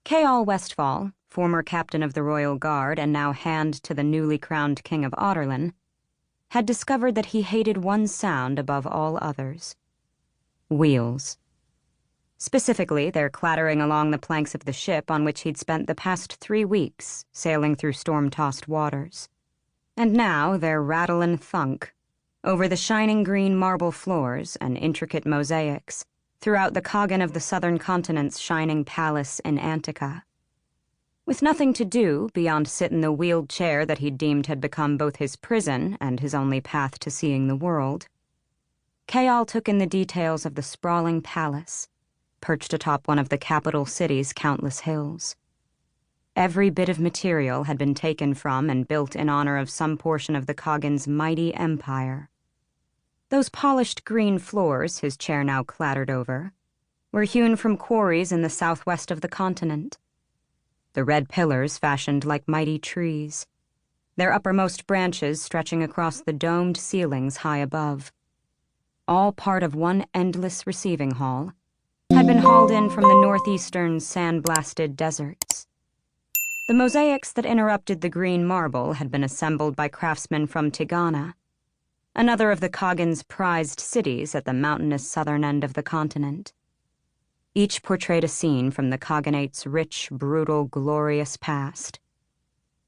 Chaol Westfall, former captain of the Royal Guard and now hand to the newly crowned King of Adarlan, had discovered that he hated one sound above all others: wheels. Specifically, their clattering along the planks of the ship on which he'd spent the past 3 weeks sailing through storm-tossed waters. And now their rattle and thunk over the shining green marble floors and intricate mosaics throughout the coggan of the southern continent's shining palace in Antica. With nothing to do beyond sit in the wheeled chair that he deemed had become both his prison and his only path to seeing the world, Chaol took in the details of the sprawling palace, perched atop one of the capital city's countless hills. Every bit of material had been taken from and built in honor of some portion of the coggan's mighty empire. Those polished green floors his chair now clattered over were hewn from quarries in the southwest of the continent. The red pillars fashioned like mighty trees, their uppermost branches stretching across the domed ceilings high above. All part of one endless receiving hall, had been hauled in from the northeastern sand-blasted deserts. The mosaics that interrupted the green marble had been assembled by craftsmen from Tigana, another of the coggan's prized cities at the mountainous southern end of the continent. Each portrayed a scene from the cogganate's rich, brutal, glorious past.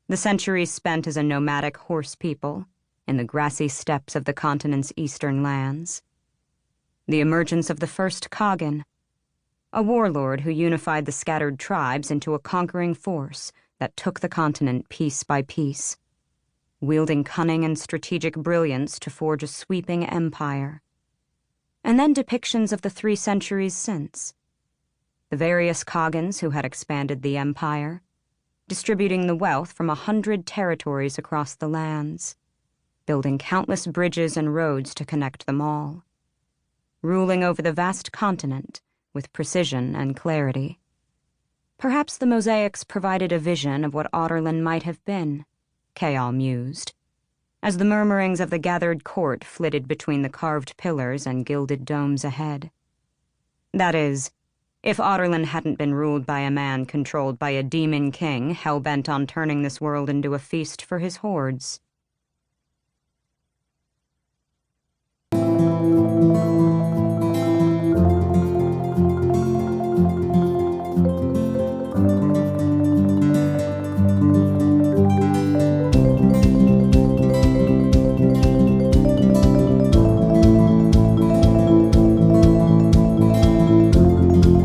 The centuries spent as a nomadic horse people in the grassy steppes of the continent's eastern lands. The emergence of the first coggan, a warlord who unified the scattered tribes into a conquering force that took the continent piece by piece, wielding cunning and strategic brilliance to forge a sweeping empire. And then depictions of the 3 centuries since. The various coggans who had expanded the empire, distributing the wealth from 100 territories across the lands, building countless bridges and roads to connect them all, ruling over the vast continent with precision and clarity. Perhaps the mosaics provided a vision of what Adarlan might have been, Chaol mused, as the murmurings of the gathered court flitted between the carved pillars and gilded domes ahead. That is, if Adarlan hadn't been ruled by a man controlled by a demon king hell-bent on turning this world into a feast for his hordes.